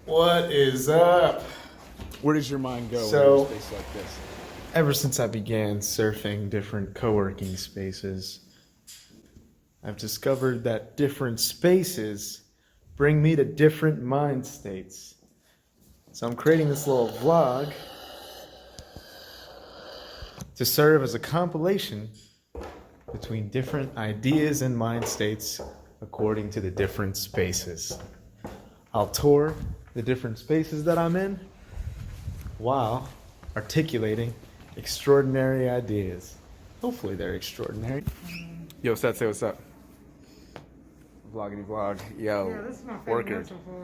What is up? Where does your mind go So- in a space like this? Ever since I began surfing different co-working spaces, I've discovered that different spaces bring me to different mind states. So I'm creating this little vlog to serve as a compilation between different ideas and mind states according to the different spaces. I'll tour the different spaces that I'm in while articulating extraordinary ideas. Hopefully they're extraordinary. Yo, Seth, say what's up. Vloggity vlog. Yo, Yeah, this is my favorite Orchard. one so far.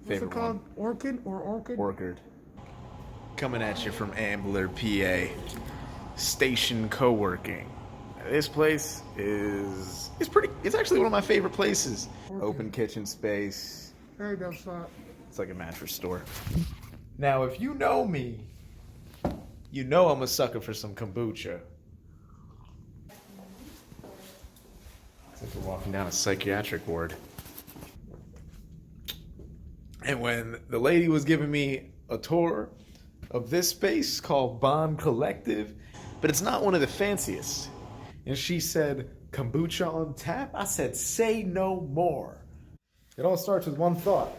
What's Favorite it called? one. Orchid or Orchid? Orchard. Coming at you from Ambler, PA. Station Co-working. This place is it's actually one of my favorite places. Orchid. Open kitchen space. Very dope spot. It's like a mattress store. Now, if you know me, you know I'm a sucker for some kombucha. It's like we're walking down a psychiatric ward. And when the lady was giving me a tour of this space called Bond Collective, but it's not one of the fanciest, and she said, kombucha on tap, I said, say no more. It all starts with one thought.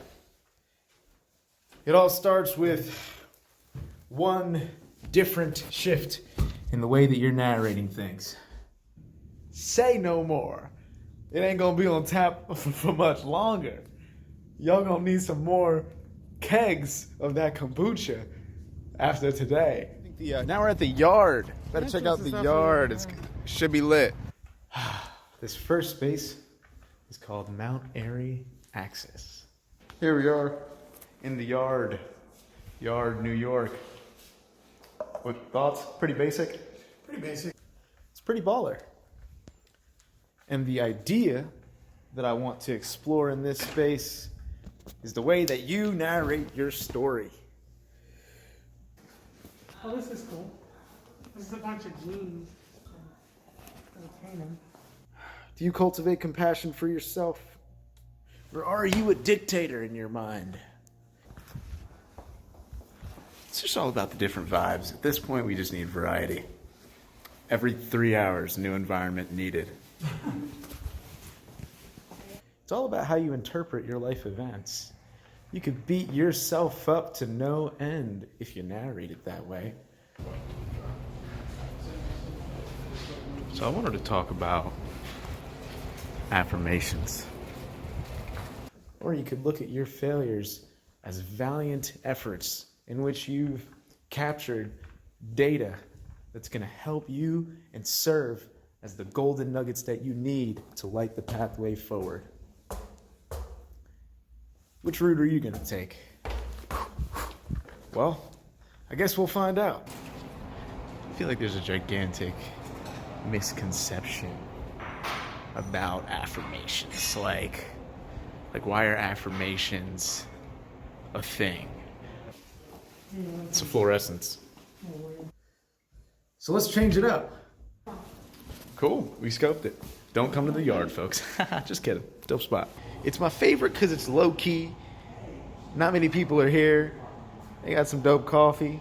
It all starts with one different shift in the way that you're narrating things. Say no more. It ain't gonna be on tap for much longer. Y'all gonna need some more kegs of that kombucha after today. Now we're at the yard. Better check out the yard. It should be lit. This first space is called Mount Airy Axis. Here we are in the yard. Yard, New York. What thoughts? Pretty basic? Pretty basic. It's pretty baller. And the idea that I want to explore in this space is the way that you narrate your story. Oh, this is cool. This is a bunch of jeans. Entertaining. Do you cultivate compassion for yourself? Or are you a dictator in your mind? It's just all about the different vibes. At this point, we just need variety. Every 3 hours, new environment needed. It's all about how you interpret your life events. You could beat yourself up to no end if you narrate it that way. So I wanted to talk about affirmations. Or you could look at your failures as valiant efforts in which you've captured data that's going to help you and serve as the golden nuggets that you need to light the pathway forward. Which route are you going to take? Well, I guess we'll find out. I feel like there's a gigantic misconception about affirmations. Like why are affirmations a thing? It's a fluorescence. So let's change it up. Cool, we scoped it. Don't come to the yard, folks. Just kidding. Dope spot. It's my favorite because it's low key. Not many people are here. They got some dope coffee.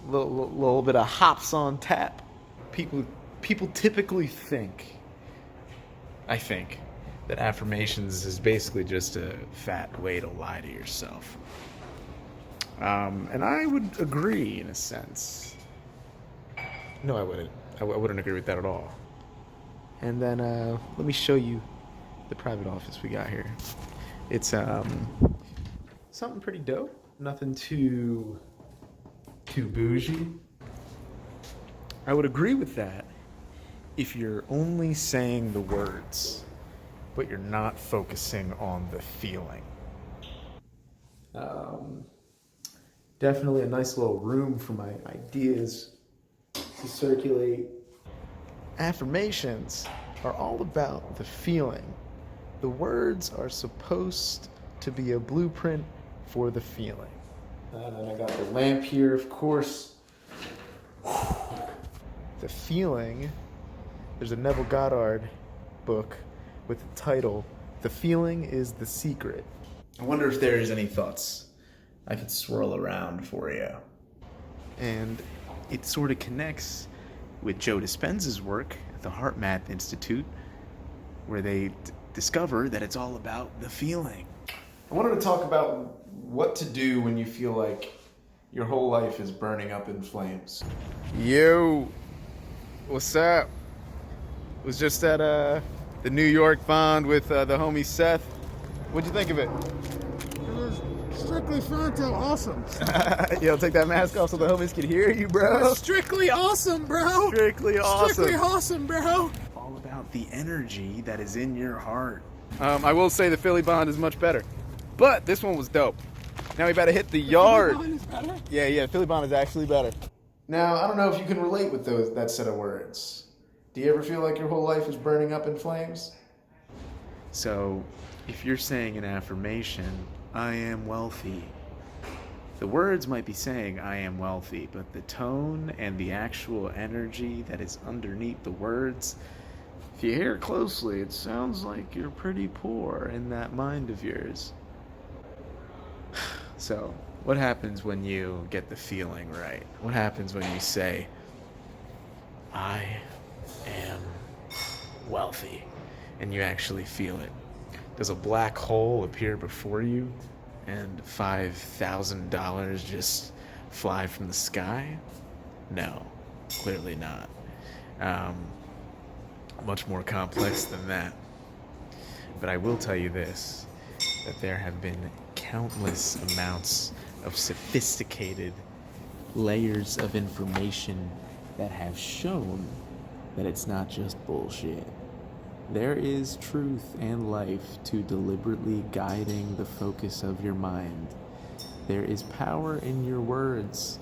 Little bit of hops on tap. People typically think, I think, that affirmations is basically just a fat way to lie to yourself. And I would agree in a sense. No, I wouldn't. I wouldn't agree with that at all. And then let me show you the private office we got here. It's something pretty dope. Nothing too bougie. I would agree with that if you're only saying the words, but you're not focusing on the feeling. Definitely a nice little room for my ideas to circulate. Affirmations are all about the feeling. The words are supposed to be a blueprint for the feeling. And then I got the lamp here, of course. The feeling, there's a Neville Goddard book with the title, The Feeling is the Secret. I wonder if there's any thoughts I could swirl around for you. And it sort of connects with Joe Dispenza's work at the Heart Math Institute, where they discover that it's all about the feeling. I wanted to talk about what to do when you feel like your whole life is burning up in flames. Yo, what's up? Was just at the New York Bond with the homie Seth. What'd you think of it? It was strictly Fronto awesome. Yo, take that mask off so the homies can hear you, bro. Strictly awesome, bro. Strictly awesome. Strictly awesome, bro. All about the energy that is in your heart. I will say the Philly Bond is much better, but this one was dope. Now we better hit the yard. Yeah, Philly Bond is actually better. Now, I don't know if you can relate with that set of words. Do you ever feel like your whole life is burning up in flames? So, if you're saying an affirmation, I am wealthy, the words might be saying I am wealthy, but the tone and the actual energy that is underneath the words, if you hear closely, it sounds like you're pretty poor in that mind of yours. So, what happens when you get the feeling right? What happens when you say, I am wealthy, and you actually feel it? Does a black hole appear before you and $5,000 just fly from the sky? No, clearly not. Much more complex than that. But I will tell you this, that there have been countless amounts of sophisticated layers of information that have shown that it's not just bullshit. There is truth and life to deliberately guiding the focus of your mind. There is power in your words.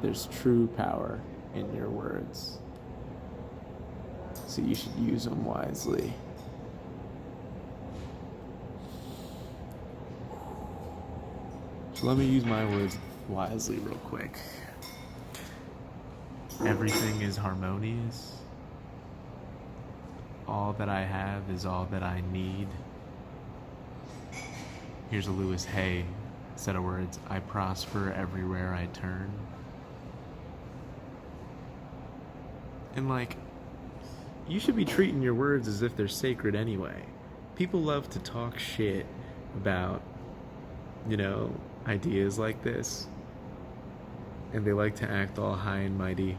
There's true power in your words. So you should use them wisely. So let me use my words wisely real quick. Everything is harmonious. All that I have is all that I need. Here's a Louis Hay set of words. I prosper everywhere I turn. And you should be treating your words as if they're sacred anyway. People love to talk shit about, ideas like this. And they like to act all high and mighty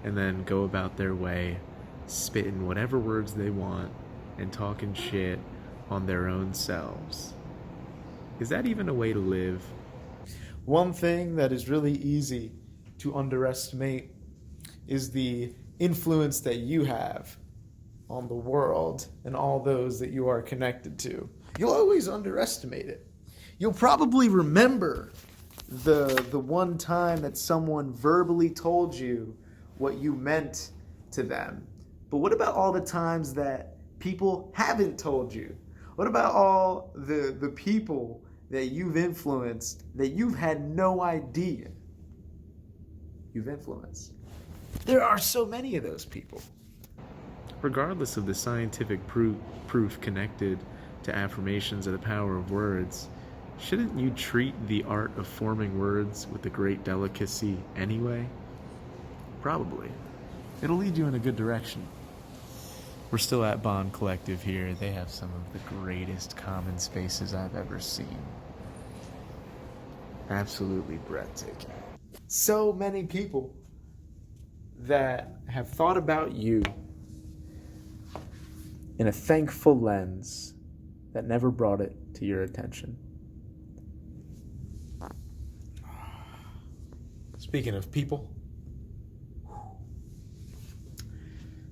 and then go about their way, spitting whatever words they want and talking shit on their own selves. Is that even a way to live? One thing that is really easy to underestimate is the influence that you have on the world and all those that you are connected to. You'll always underestimate it. You'll probably remember the one time that someone verbally told you what you meant to them. But what about all the times that people haven't told you? What about all the people that you've influenced that you've had no idea you've influenced? There are so many of those people. Regardless of the scientific proof connected to affirmations of the power of words, shouldn't you treat the art of forming words with a great delicacy anyway? Probably. It'll lead you in a good direction. We're still at Bond Collective here. They have some of the greatest common spaces I've ever seen. Absolutely breathtaking. So many people that have thought about you in a thankful lens that never brought it to your attention. Speaking of people,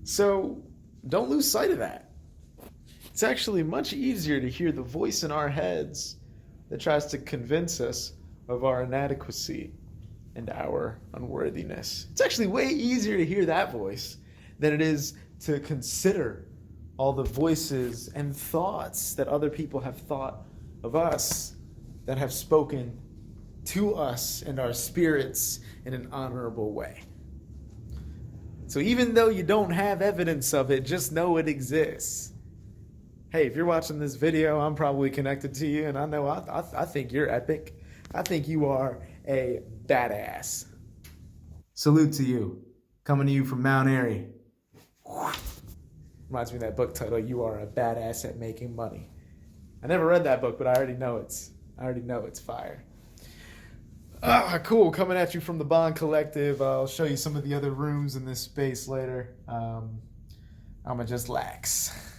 so don't lose sight of that. It's actually much easier to hear the voice in our heads that tries to convince us of our inadequacy and our unworthiness. It's actually way easier to hear that voice than it is to consider all the voices and thoughts that other people have thought of us, that have spoken to us and our spirits in an honorable way. So even though you don't have evidence of it, just know it exists. Hey, if you're watching this video, I'm probably connected to you, and I know I think you're epic. I think you are a badass. Salute to you. Coming to you from Mount Airy. Reminds me of that book title, You Are a Badass at Making Money. I never read that book, but I already know it's fire. Cool. Coming at you from the Bond Collective. I'll show you some of the other rooms in this space later. I'ma just lax.